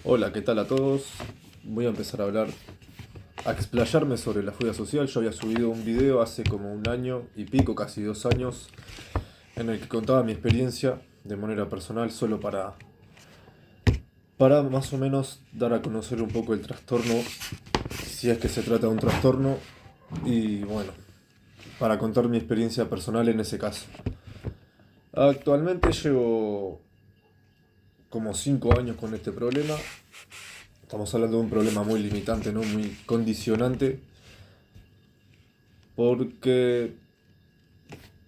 Hola, ¿qué tal a todos? Voy a empezar a hablar, a explayarme sobre la fobia social. Yo había subido un video hace como un año y pico, casi 2 años, en el que contaba mi experiencia de manera personal, solo para más o menos dar a conocer un poco el trastorno, si es que se trata de un trastorno, y bueno, para contar mi experiencia personal en ese caso. Actualmente llevo como 5 años con este problema. Estamos hablando de un problema muy limitante, ¿no? Muy condicionante, porque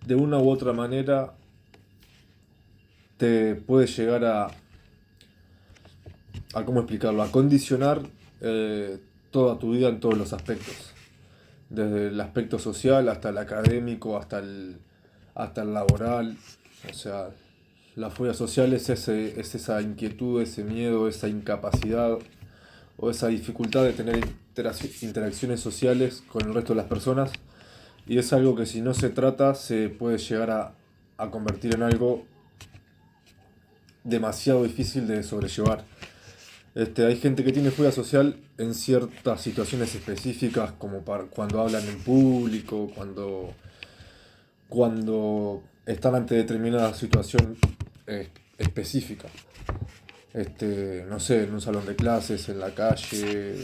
de una u otra manera te puede llegar a ¿cómo explicarlo? A condicionar toda tu vida en todos los aspectos. Desde el aspecto social hasta el académico, hasta el laboral. O sea, la fobia social es esa inquietud, ese miedo, esa incapacidad o esa dificultad de tener interacciones sociales con el resto de las personas. Y es algo que si no se trata se puede llegar a convertir en algo demasiado difícil de sobrellevar. Hay gente que tiene fobia social en ciertas situaciones específicas, como cuando hablan en público, cuando están ante determinada situación específica. No sé, en un salón de clases, en la calle,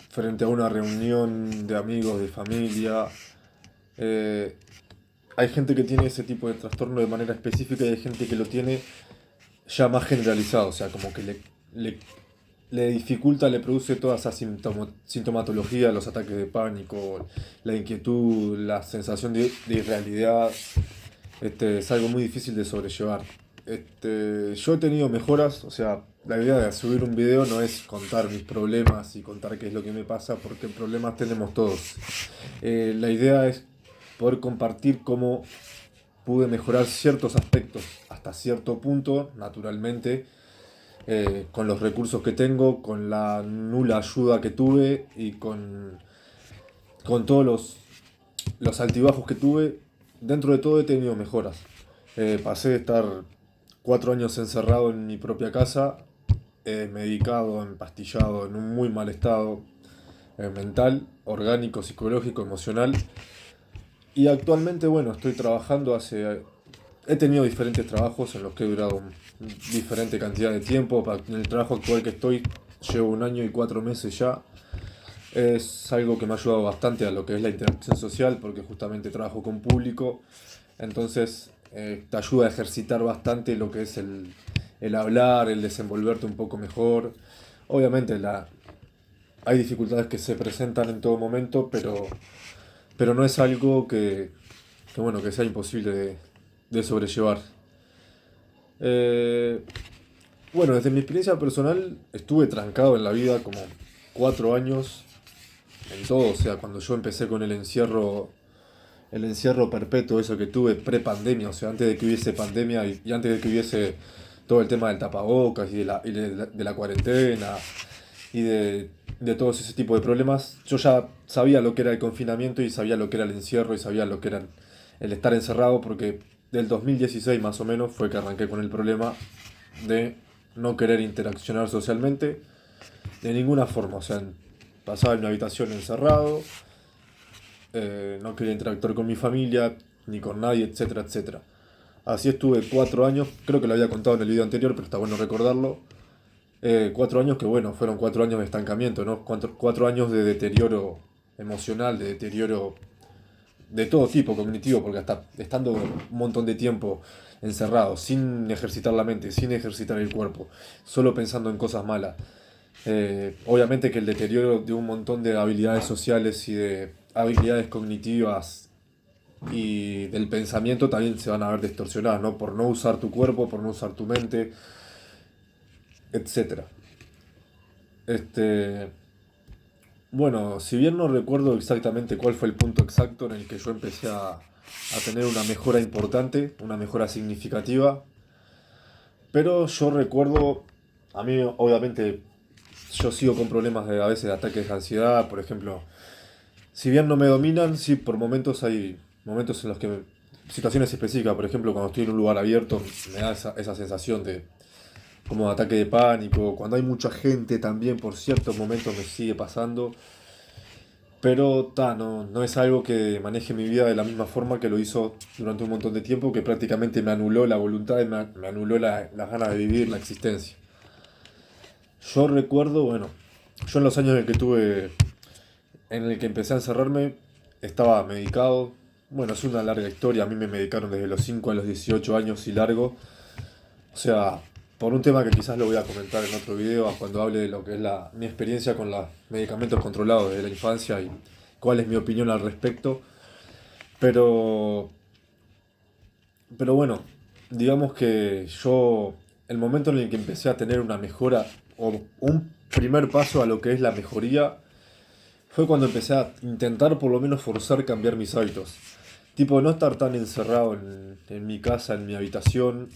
frente a una reunión de amigos, de familia. Eh, Hay gente que tiene ese tipo de trastorno de manera específica y hay gente que lo tiene ya más generalizado, o sea, como que le, le dificulta, le produce toda esa sintomatología, los ataques de pánico, la inquietud, la sensación de irrealidad. Es algo muy difícil de sobrellevar. Yo he tenido mejoras, o sea, la idea de subir un video no es contar mis problemas y contar qué es lo que me pasa, porque problemas tenemos todos. La idea es poder compartir cómo pude mejorar ciertos aspectos hasta cierto punto, naturalmente, con los recursos que tengo, con la nula ayuda que tuve y con todos los altibajos que tuve. Dentro de todo he tenido mejoras. Pasé de estar 4 años encerrado en mi propia casa, medicado, empastillado, en un muy mal estado mental, orgánico, psicológico, emocional. Y actualmente, bueno, estoy trabajando hace... He tenido diferentes trabajos en los que he durado diferente cantidad de tiempo. En el trabajo actual que estoy llevo 1 año y 4 meses ya. Es algo que me ha ayudado bastante a lo que es la interacción social porque justamente trabajo con público. Entonces te ayuda a ejercitar bastante lo que es el hablar, el desenvolverte un poco mejor. Obviamente hay dificultades que se presentan en todo momento, pero no es algo bueno, que sea imposible de sobrellevar. Eh, bueno, desde mi experiencia personal estuve trancado en la vida como 4 años en todo, o sea, cuando yo empecé con el encierro perpetuo, eso que tuve pre-pandemia, o sea, antes de que hubiese pandemia y antes de que hubiese todo el tema del tapabocas y de la cuarentena y de todo ese tipo de problemas, yo ya sabía lo que era el confinamiento y sabía lo que era el encierro y sabía lo que era el estar encerrado porque del 2016 más o menos fue que arranqué con el problema de no querer interaccionar socialmente de ninguna forma, o sea, pasaba en mi habitación encerrado, no quería interactuar con mi familia, ni con nadie, etcétera, etcétera. Así estuve 4 años, creo que lo había contado en el video anterior, pero está bueno recordarlo. 4 años que, bueno, fueron 4 años de estancamiento, ¿no? 4 años de deterioro emocional, de deterioro de todo tipo, cognitivo, porque hasta estando un montón de tiempo encerrado, sin ejercitar la mente, sin ejercitar el cuerpo, solo pensando en cosas malas. Obviamente que el deterioro de un montón de habilidades sociales y de habilidades cognitivas y del pensamiento también se van a ver distorsionadas, ¿no? Por no usar tu cuerpo, por no usar tu mente, etcétera. Este, bueno, si bien no recuerdo exactamente cuál fue el punto exacto en el que yo empecé a tener una mejora importante, una mejora significativa, pero yo recuerdo, a mí obviamente yo sigo con problemas a veces de ataques de ansiedad, por ejemplo. Si bien no me dominan, sí, por momentos hay momentos en los situaciones específicas, por ejemplo, cuando estoy en un lugar abierto, me da esa sensación como ataque de pánico, cuando hay mucha gente también por ciertos momentos me sigue pasando, pero no es algo que maneje mi vida de la misma forma que lo hizo durante un montón de tiempo, que prácticamente me anuló la voluntad y me anuló las ganas de vivir, la existencia. Yo recuerdo, bueno, yo en los años en el que empecé a encerrarme, estaba medicado. Bueno, es una larga historia, a mí me medicaron desde los 5 a los 18 años y largo. O sea, por un tema que quizás lo voy a comentar en otro video, cuando hable de lo que es mi experiencia con los medicamentos controlados desde la infancia y cuál es mi opinión al respecto. Pero, pero bueno, digamos que el momento en el que empecé a tener una mejora o un primer paso a lo que es la mejoría, fue cuando empecé a intentar por lo menos forzar cambiar mis hábitos. Tipo, no estar tan encerrado en mi casa, en mi habitación.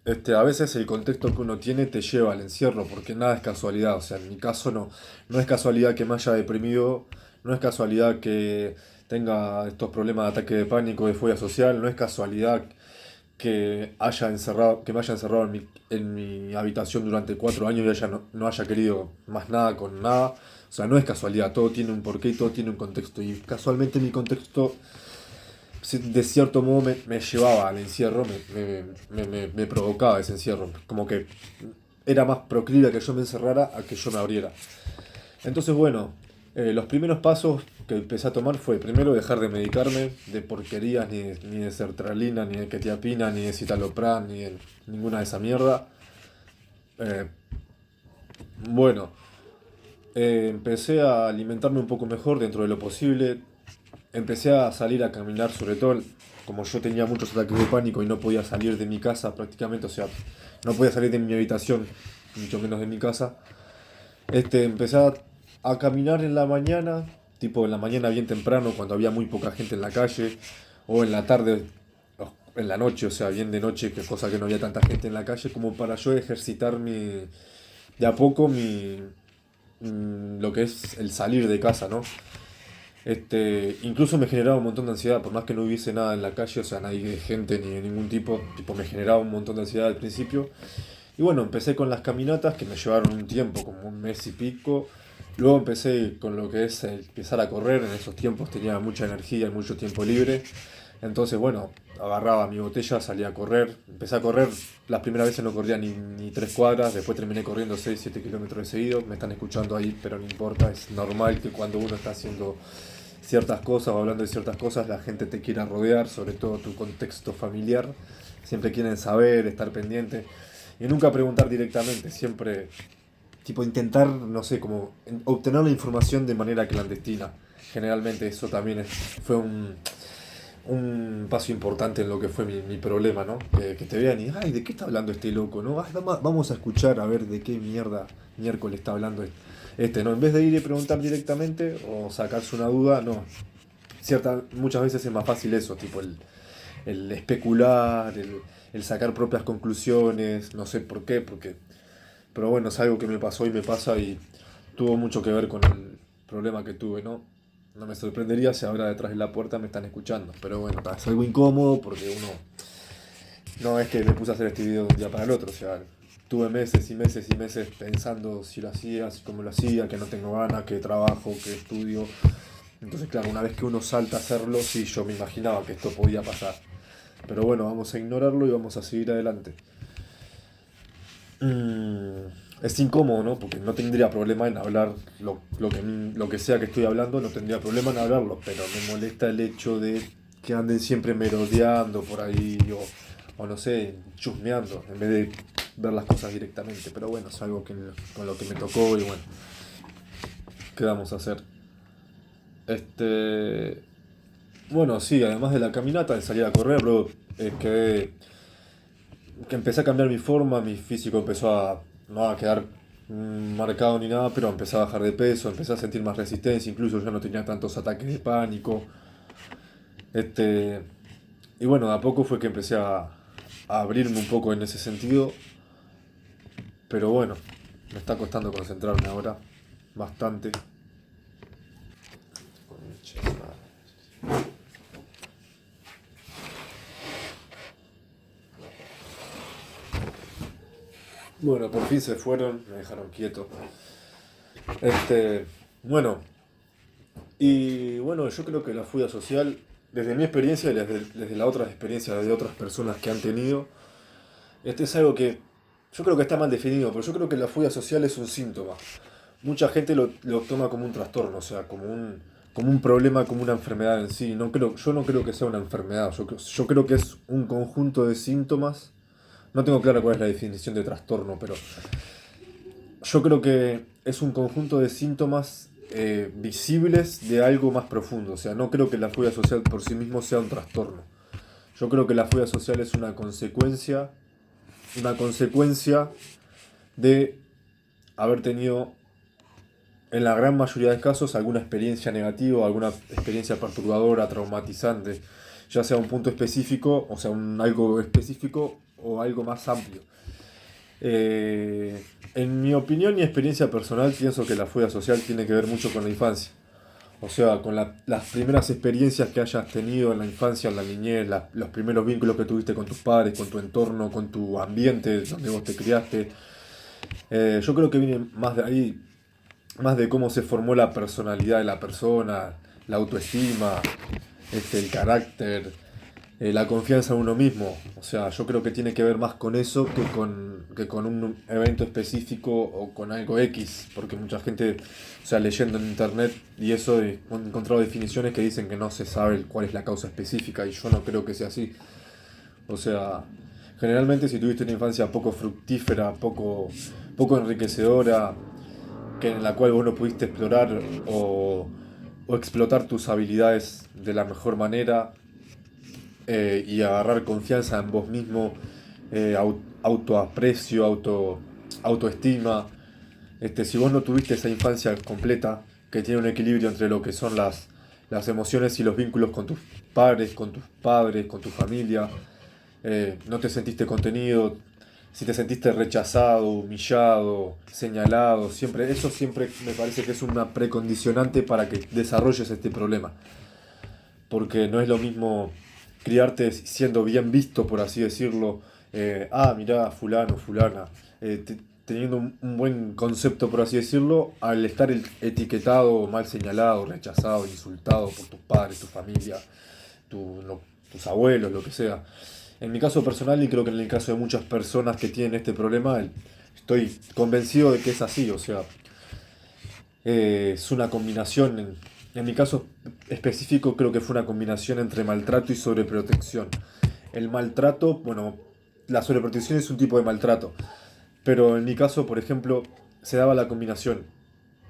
A veces el contexto que uno tiene te lleva al encierro, porque nada es casualidad. O sea, en mi caso no es casualidad que me haya deprimido, no es casualidad que tenga estos problemas de ataque de pánico, de fobia social, no es casualidad que me haya encerrado en mi habitación durante 4 años y no haya querido más nada con nada. O sea, no es casualidad, todo tiene un porqué y todo tiene un contexto. Y casualmente mi contexto de cierto modo me llevaba al encierro, me provocaba ese encierro. Como que era más proclive a que yo me encerrara a que yo me abriera. Entonces, bueno, los primeros pasos que empecé a tomar fue primero dejar de medicarme de porquerías, ni de sertralina, ni de quetiapina, ni de citalopram, ni de ninguna de esa mierda. Eh, bueno, empecé a alimentarme un poco mejor dentro de lo posible. Empecé a salir a caminar, sobre todo como yo tenía muchos ataques de pánico y no podía salir de mi casa prácticamente, o sea, no podía salir de mi habitación, mucho menos de mi casa. Empecé a caminar en la mañana, tipo en la mañana bien temprano, cuando había muy poca gente en la calle, o en la tarde, o en la noche, o sea, bien de noche, que cosa que no había tanta gente en la calle, como para yo ejercitar de a poco lo que es el salir de casa, ¿no? Incluso me generaba un montón de ansiedad, por más que no hubiese nada en la calle, o sea, nadie de gente ni de ningún tipo me generaba un montón de ansiedad al principio. Y bueno, empecé con las caminatas que me llevaron un tiempo, como un mes y pico. Luego empecé con lo que es empezar a correr, en esos tiempos tenía mucha energía y mucho tiempo libre. Entonces, bueno, agarraba mi botella, salía a correr. Empecé a correr, las primeras veces no corría ni 3 cuadras, después terminé corriendo 6 7 kilómetros de seguido. Me están escuchando ahí, pero no importa, es normal que cuando uno está haciendo ciertas cosas o hablando de ciertas cosas, la gente te quiera rodear, sobre todo tu contexto familiar. Siempre quieren saber, estar pendiente. Y nunca preguntar directamente, siempre tipo intentar, no sé, como obtener la información de manera clandestina. Generalmente eso también fue un paso importante en lo que fue mi problema, ¿no? Que te vean y, ay, ¿de qué está hablando este loco, no? Ay, vamos a escuchar a ver de qué mierda miércoles está hablando ¿no? En vez de ir y preguntar directamente o sacarse una duda, no. Muchas veces es más fácil eso, tipo el especular, el sacar propias conclusiones, no sé por qué, pero bueno, es algo que me pasó y me pasa y tuvo mucho que ver con el problema que tuve, ¿no? No me sorprendería si ahora detrás de la puerta me están escuchando, pero bueno, es algo incómodo porque uno no es que me puse a hacer este video de un día para el otro, o sea, tuve meses y meses y meses pensando si lo hacía, si cómo lo hacía, que no tengo ganas, que trabajo, que estudio. Entonces, claro, una vez que uno salta a hacerlo, sí, yo me imaginaba que esto podía pasar. Pero bueno, vamos a ignorarlo y vamos a seguir adelante. Es incómodo, ¿no? Porque no tendría problema en hablar lo que sea que estoy hablando, no tendría problema en hablarlo, pero me molesta el hecho de que anden siempre merodeando por ahí o no sé, chusmeando, en vez de ver las cosas directamente. Pero bueno, es algo con lo que me tocó y bueno, ¿qué vamos a hacer? Este, bueno, sí, además de la caminata, de salir a correr, luego que empecé a cambiar mi forma, mi físico empezó no a quedar marcado ni nada, pero empecé a bajar de peso, empecé a sentir más resistencia, incluso ya no tenía tantos ataques de pánico. Este, y bueno, de a poco fue que empecé a abrirme un poco en ese sentido, pero bueno, me está costando concentrarme ahora, bastante. Bueno, por fin se fueron, me dejaron quieto. Este, bueno, y bueno, yo creo que la fuga social, desde mi experiencia y desde la otra experiencia de otras personas que han tenido, es algo que yo creo que está mal definido, pero yo creo que la fuga social es un síntoma. Mucha gente lo toma como un trastorno, o sea, como un problema, como una enfermedad en sí. Yo no creo que sea una enfermedad, yo creo que es un conjunto de síntomas. No tengo claro cuál es la definición de trastorno, pero yo creo que es un conjunto de síntomas visibles de algo más profundo. O sea, no creo que la fuga social por sí mismo sea un trastorno. Yo creo que la fuga social es una consecuencia de haber tenido, en la gran mayoría de casos, alguna experiencia negativa, alguna experiencia perturbadora, traumatizante, ya sea un punto específico, o sea, algo específico o algo más amplio. En mi opinión y experiencia personal, pienso que la fuga social tiene que ver mucho con la infancia. O sea, con las primeras experiencias que hayas tenido en la infancia, en la niñez, los primeros vínculos que tuviste con tus padres, con tu entorno, con tu ambiente donde vos te criaste. Yo creo que viene más de ahí, más de cómo se formó la personalidad de la persona, la autoestima, el carácter, la confianza en uno mismo. O sea, yo creo que tiene que ver más con eso que con un evento específico o con algo X, porque mucha gente, o sea, leyendo en internet y eso, he encontrado definiciones que dicen que no se sabe cuál es la causa específica y yo no creo que sea así. O sea, generalmente si tuviste una infancia poco fructífera, poco enriquecedora, que en la cual vos no pudiste explorar o explotar tus habilidades de la mejor manera, y agarrar confianza en vos mismo, autoaprecio, autoestima. Si vos no tuviste esa infancia completa, que tiene un equilibrio entre lo que son las emociones y los vínculos con tus padres, con tu familia, no te sentiste contenido, si te sentiste rechazado, humillado, señalado, eso siempre me parece que es una precondicionante para que desarrolles este problema. Porque no es lo mismo criarte siendo bien visto, por así decirlo, mirá, fulano, fulana, teniendo un buen concepto, por así decirlo, al estar etiquetado, mal señalado, rechazado, insultado por tus padres, tu familia, tus abuelos, lo que sea. En mi caso personal, y creo que en el caso de muchas personas que tienen este problema, estoy convencido de que es así, o sea, es una combinación, en mi caso específico creo que fue una combinación entre maltrato y sobreprotección. El maltrato, bueno, la sobreprotección es un tipo de maltrato, pero en mi caso, por ejemplo, se daba la combinación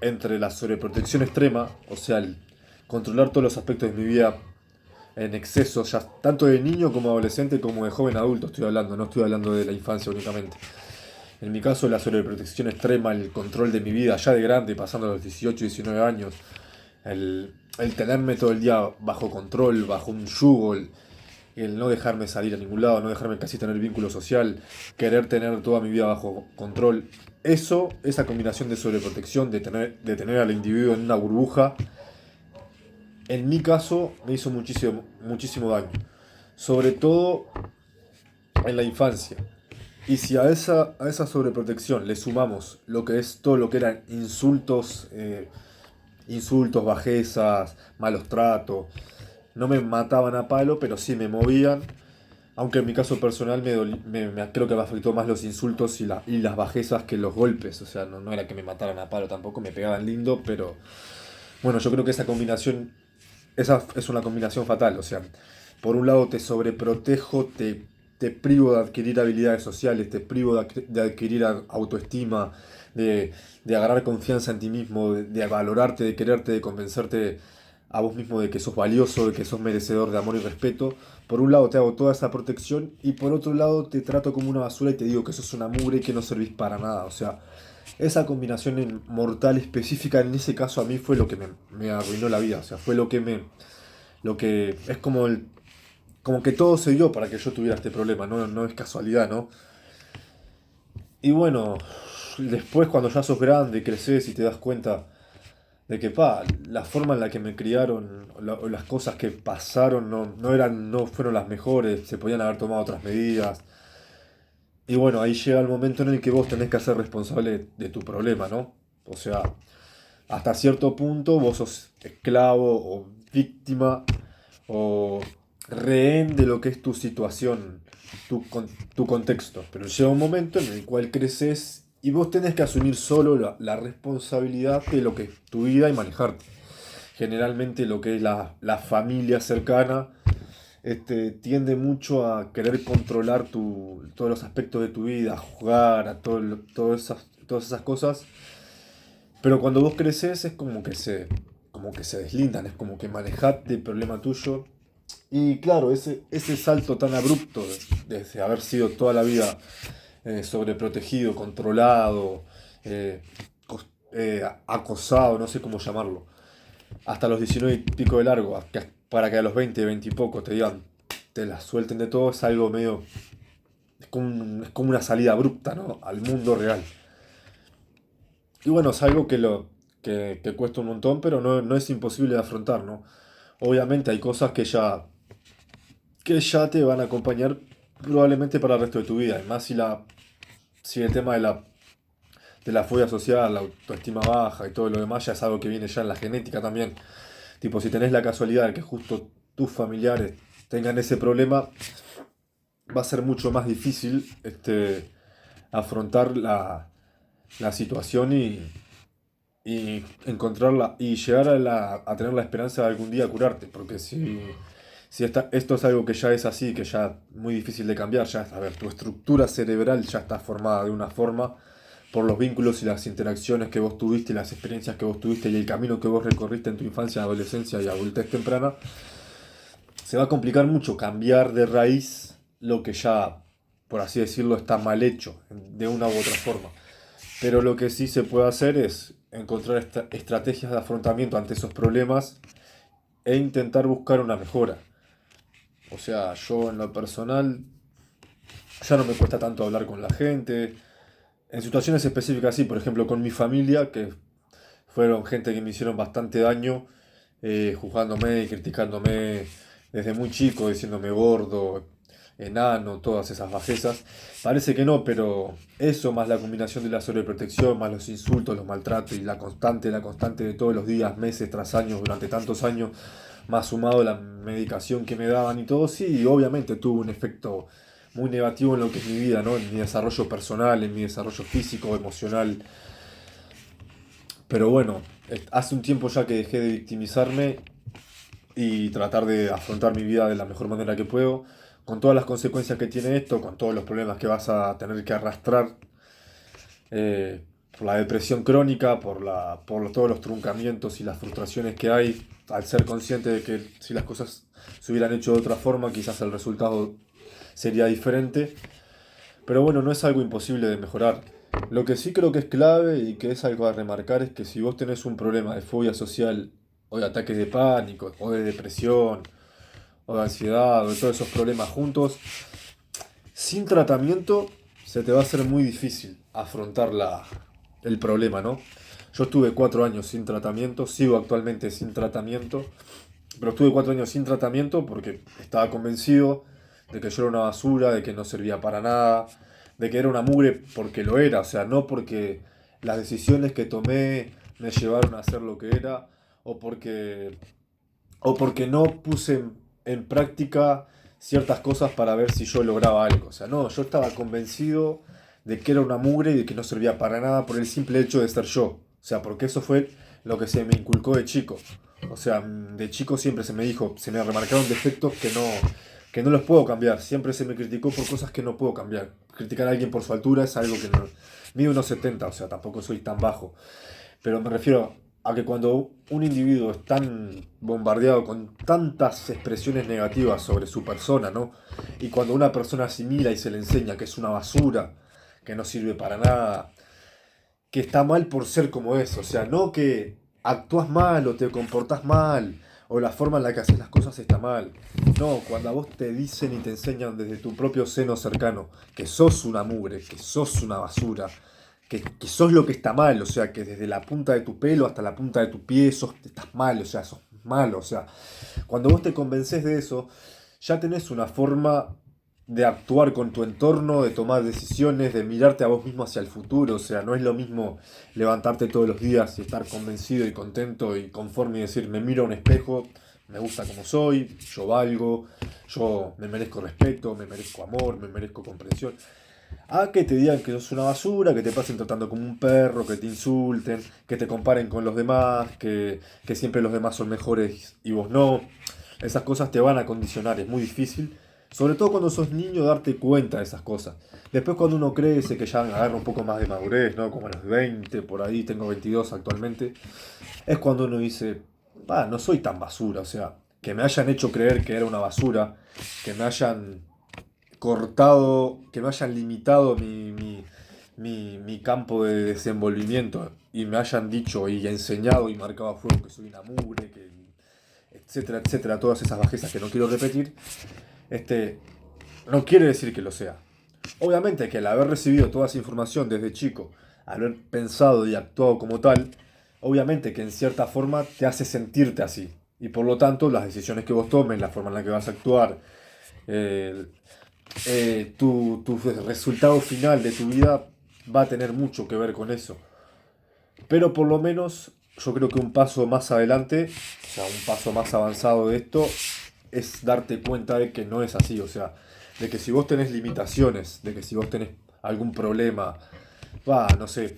entre la sobreprotección extrema, o sea, el controlar todos los aspectos de mi vida en exceso, ya tanto de niño como adolescente como de joven adulto estoy hablando, no estoy hablando de la infancia únicamente. En mi caso, la sobreprotección extrema, el control de mi vida ya de grande, pasando a los 18 19 años, el tenerme todo el día bajo control, bajo un yugo, el no dejarme salir a ningún lado, no dejarme casi tener vínculo social, querer tener toda mi vida bajo control. Esa combinación de sobreprotección, de tener al individuo en una burbuja, en mi caso me hizo muchísimo, muchísimo daño. Sobre todo en la infancia. Y si a esa sobreprotección le sumamos lo que es todo lo que eran insultos, bajezas, malos tratos, no me mataban a palo, pero sí me movían. Aunque en mi caso personal creo que me afectó más los insultos y las bajezas que los golpes. O sea, no era que me mataran a palo tampoco, me pegaban lindo, pero bueno, yo creo que esa es una combinación fatal. O sea, por un lado te sobreprotejo, te privo de adquirir habilidades sociales, te privo de adquirir autoestima, de agarrar confianza en ti mismo, de valorarte, de quererte, de convencerte a vos mismo de que sos valioso, de que sos merecedor de amor y respeto. Por un lado te hago toda esa protección y por otro lado te trato como una basura y te digo que sos una mugre y que no servís para nada. O sea, esa combinación mortal específica en ese caso a mí fue lo que me arruinó la vida. O sea, fue lo que es como que todo se dio para que yo tuviera este problema, no es casualidad, ¿no? Y bueno, después cuando ya sos grande, creces y te das cuenta de que, la forma en la que me criaron, o las cosas que pasaron no fueron las mejores, se podían haber tomado otras medidas. Y bueno, ahí llega el momento en el que vos tenés que ser responsable de tu problema, ¿no? O sea, hasta cierto punto vos sos esclavo o víctima o rehén de lo que es tu situación, tu contexto. Pero llega un momento en el cual creces y vos tenés que asumir solo la responsabilidad de lo que es tu vida y manejarte. Generalmente lo que es la familia cercana tiende mucho a querer controlar todos los aspectos de tu vida, a jugar, a todas esas cosas. Pero cuando vos creces es como que se deslindan, es como que manejate el problema tuyo. Y claro, ese salto tan abrupto desde haber sido toda la vida sobreprotegido, controlado, eh, acosado, no sé cómo llamarlo, hasta los 19 y pico de largo, para que a los 20, 20 y poco te digan, te la suelten de todo, es algo medio, es como una salida abrupta, ¿no? Al mundo real. Y bueno, es algo que cuesta un montón, pero no es imposible de afrontar, ¿no? Obviamente hay cosas que ya te van a acompañar probablemente para el resto de tu vida. Y más si el tema de la fobia social, la autoestima baja y todo lo demás ya es algo que viene ya en la genética también. Tipo, si tenés la casualidad de que justo tus familiares tengan ese problema, va a ser mucho más difícil afrontar la situación y encontrarla y llegar a tener la esperanza de algún día curarte. Porque si esto es algo que ya es así, que ya es muy difícil de cambiar, ya, a ver, tu estructura cerebral ya está formada de una forma por los vínculos y las interacciones que vos tuviste, y las experiencias que vos tuviste y el camino que vos recorriste en tu infancia, adolescencia y adultez temprana, se va a complicar mucho cambiar de raíz lo que ya, por así decirlo, está mal hecho de una u otra forma. Pero lo que sí se puede hacer es encontrar estrategias de afrontamiento ante esos problemas e intentar buscar una mejora. O sea, yo en lo personal ya no me cuesta tanto hablar con la gente. En situaciones específicas sí, por ejemplo con mi familia, que fueron gente que me hicieron bastante daño, juzgándome y criticándome desde muy chico, diciéndome gordo, enano, todas esas bajezas. Parece que no, pero eso más la combinación de la sobreprotección, más los insultos, los maltratos y la constante de todos los días, meses tras años, durante tantos años, más sumado la medicación que me daban y todo, sí, obviamente tuvo un efecto muy negativo en lo que es mi vida, ¿no? En mi desarrollo personal, en mi desarrollo físico, emocional. Pero bueno, hace un tiempo ya que dejé de victimizarme y tratar de afrontar mi vida de la mejor manera que puedo, con todas las consecuencias que tiene esto, con todos los problemas que vas a tener que arrastrar, por la depresión crónica, por todos los truncamientos y las frustraciones que hay, al ser consciente de que si las cosas se hubieran hecho de otra forma, quizás el resultado sería diferente. Pero bueno, no es algo imposible de mejorar. Lo que sí creo que es clave y que es algo a remarcar es que si vos tenés un problema de fobia social o de ataques de pánico o de depresión o de ansiedad o de todos esos problemas juntos, sin tratamiento se te va a hacer muy difícil afrontar el problema, ¿no? Yo estuve 4 años sin tratamiento, sigo actualmente sin tratamiento, pero estuve 4 años sin tratamiento porque estaba convencido de que yo era una basura, de que no servía para nada, de que era una mugre porque lo era, o sea, no porque las decisiones que tomé me llevaron a ser lo que era, o porque, o porque no puse en práctica ciertas cosas para ver si yo lograba algo. O sea, no, yo estaba convencido de que era una mugre y de que no servía para nada por el simple hecho de ser yo. O sea, porque eso fue lo que se me inculcó de chico. O sea, de chico siempre se me dijo, se me remarcaron defectos que no los puedo cambiar. Siempre se me criticó por cosas que no puedo cambiar. Criticar a alguien por su altura es algo que no... Mido 1,70, o sea, tampoco soy tan bajo. Pero me refiero a que cuando un individuo es tan bombardeado con tantas expresiones negativas sobre su persona, ¿no? Y cuando una persona asimila y se le enseña que es una basura, que no sirve para nada, que está mal por ser como es, o sea, no que actúas mal o te comportas mal o la forma en la que haces las cosas está mal. No, cuando a vos te dicen y te enseñan desde tu propio seno cercano que sos una mugre, que sos una basura, que sos lo que está mal, o sea, que desde la punta de tu pelo hasta la punta de tu pie estás mal, o sea, sos malo, o sea, cuando vos te convences de eso, ya tenés una forma de actuar con tu entorno, de tomar decisiones, de mirarte a vos mismo hacia el futuro. O sea, no es lo mismo levantarte todos los días y estar convencido y contento y conforme y decir, me miro a un espejo, me gusta como soy, yo valgo, yo me merezco respeto, me merezco amor, me merezco comprensión. A que te digan que sos una basura, que te pasen tratando como un perro, que te insulten, que te comparen con los demás, que siempre los demás son mejores y vos no. Esas cosas te van a condicionar, es muy difícil. Sobre todo cuando sos niño darte cuenta de esas cosas. Después cuando uno crece, que ya agarra un poco más de madurez, ¿no? Como a los 20, por ahí, tengo 22 actualmente, es cuando uno dice, no soy tan basura, o sea, que me hayan hecho creer que era una basura, que me hayan cortado, que me hayan limitado mi campo de desenvolvimiento y me hayan dicho y enseñado y marcado a fuego que soy una mugre, que etcétera, etcétera, todas esas bajezas que no quiero repetir, este, no quiere decir que lo sea. Obviamente que al haber recibido toda esa información desde chico, al haber pensado y actuado como tal, obviamente que en cierta forma te hace sentirte así. Y por lo tanto, las decisiones que vos tomes, la forma en la que vas a actuar, eh, tu resultado final de tu vida va a tener mucho que ver con eso. Pero por lo menos yo creo que un paso más adelante, o sea, un paso más avanzado de esto, es darte cuenta de que no es así. O sea, de que si vos tenés limitaciones, de que si vos tenés algún problema, no sé,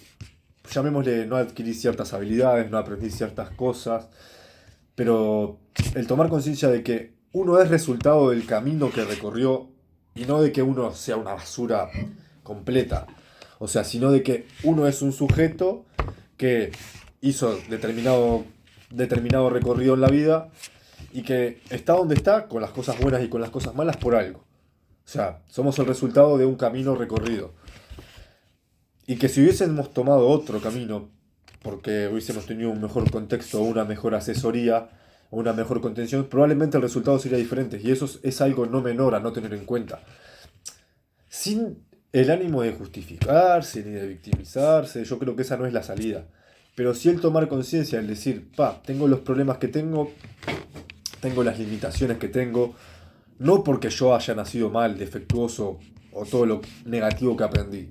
llamémosle, no adquirir ciertas habilidades, no aprendí ciertas cosas, pero el tomar conciencia de que uno es resultado del camino que recorrió y no de que uno sea una basura completa. O sea, sino de que uno es un sujeto que hizo determinado recorrido en la vida y que está donde está con las cosas buenas y con las cosas malas por algo. O sea, somos el resultado de un camino recorrido. Y que si hubiésemos tomado otro camino, porque hubiésemos tenido un mejor contexto, una mejor asesoría, o una mejor contención, probablemente el resultado sería diferente. Y eso es algo no menor a no tener en cuenta. Sin el ánimo de justificarse ni de victimizarse, yo creo que esa no es la salida. Pero sí el tomar conciencia, el decir, tengo los problemas que tengo las limitaciones que tengo, no porque yo haya nacido mal, defectuoso o todo lo negativo que aprendí,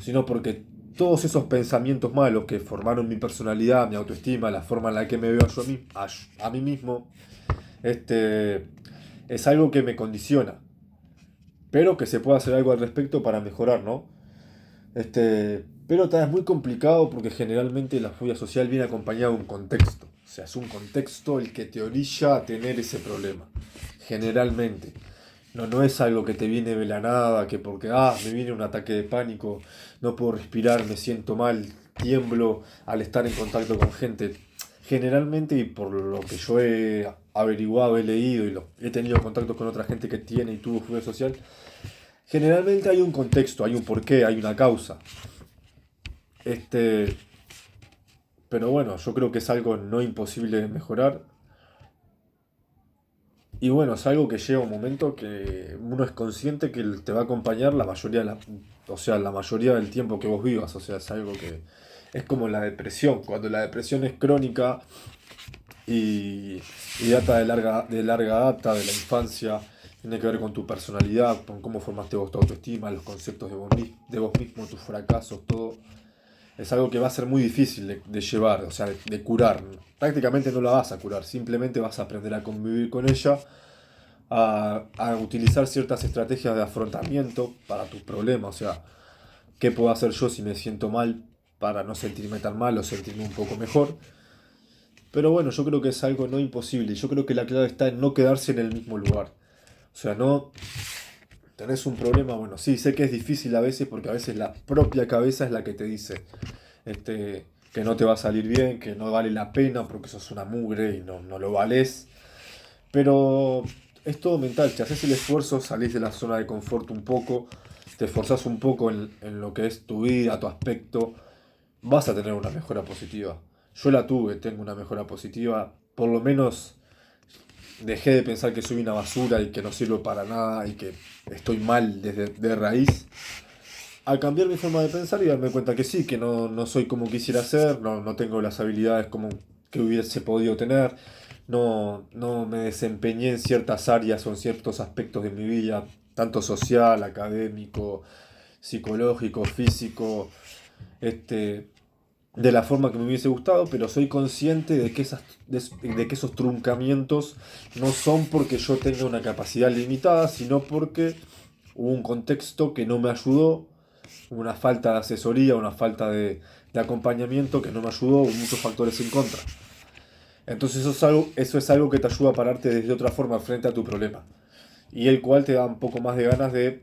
sino porque todos esos pensamientos malos que formaron mi personalidad, mi autoestima, la forma en la que me veo yo a mí mismo, este, es algo que me condiciona, pero que se puede hacer algo al respecto para mejorar, ¿no? Pero es muy complicado porque generalmente la fobia social viene acompañada de un contexto. O sea, es un contexto el que te orilla a tener ese problema. Generalmente. No es algo que te viene de la nada, que porque me viene un ataque de pánico, no puedo respirar, me siento mal, tiemblo al estar en contacto con gente. Generalmente, y por lo que yo he averiguado, he leído y he tenido contactos con otra gente que tiene y tuvo fobia social, generalmente hay un contexto, hay un porqué, hay una causa. Este, pero bueno, yo creo que es algo no imposible de mejorar. Y bueno, es algo que llega un momento que uno es consciente que te va a acompañar la mayoría o sea, la mayoría del tiempo que vos vivas. O sea, es algo que es como la depresión. Cuando la depresión es crónica y data de larga data, de la infancia, tiene que ver con tu personalidad, con cómo formaste vos tu autoestima, los conceptos de vos mismo, tus fracasos, todo. Es algo que va a ser muy difícil de llevar, o sea, de curar. Prácticamente no la vas a curar, simplemente vas a aprender a convivir con ella, a utilizar ciertas estrategias de afrontamiento para tus problemas. O sea, ¿qué puedo hacer yo si me siento mal para no sentirme tan mal o sentirme un poco mejor? Pero bueno, yo creo que es algo no imposible. Yo creo que la clave está en no quedarse en el mismo lugar. O sea, no tenés un problema, bueno, sí, sé que es difícil a veces porque a veces la propia cabeza es la que te dice que no te va a salir bien, que no vale la pena porque sos una mugre y no lo valés. Pero es todo mental, te haces el esfuerzo, salís de la zona de confort un poco, te esforzás un poco en lo que es tu vida, tu aspecto, vas a tener una mejora positiva. Yo la tuve, tengo una mejora positiva, por lo menos dejé de pensar que soy una basura y que no sirvo para nada y que estoy mal desde de raíz. Al cambiar mi forma de pensar y darme cuenta que sí, que no soy como quisiera ser, no tengo las habilidades como que hubiese podido tener, no me desempeñé en ciertas áreas o en ciertos aspectos de mi vida tanto social, académico, psicológico, físico, este, de la forma que me hubiese gustado, pero soy consciente de que esos truncamientos no son porque yo tenga una capacidad limitada, sino porque hubo un contexto que no me ayudó, una falta de asesoría, una falta de acompañamiento que no me ayudó, muchos factores en contra. Entonces eso es algo que te ayuda a pararte desde otra forma frente a tu problema. Y el cual te da un poco más de ganas de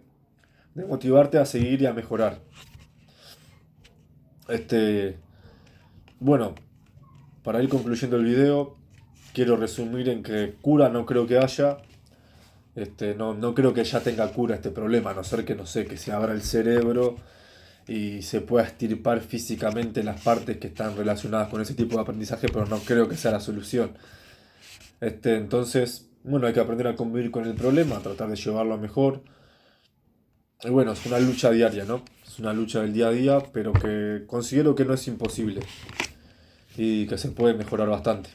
motivarte a seguir y a mejorar. Este, bueno, para ir concluyendo el video, quiero resumir en que cura no creo que haya. No creo que ya tenga cura este problema, a no ser que, no sé, que se abra el cerebro y se pueda extirpar físicamente las partes que están relacionadas con ese tipo de aprendizaje, pero no creo que sea la solución. Entonces, bueno, hay que aprender a convivir con el problema, tratar de llevarlo mejor. Y bueno, es una lucha diaria, ¿no? Es una lucha del día a día, pero que considero que no es imposible y que se puede mejorar bastante.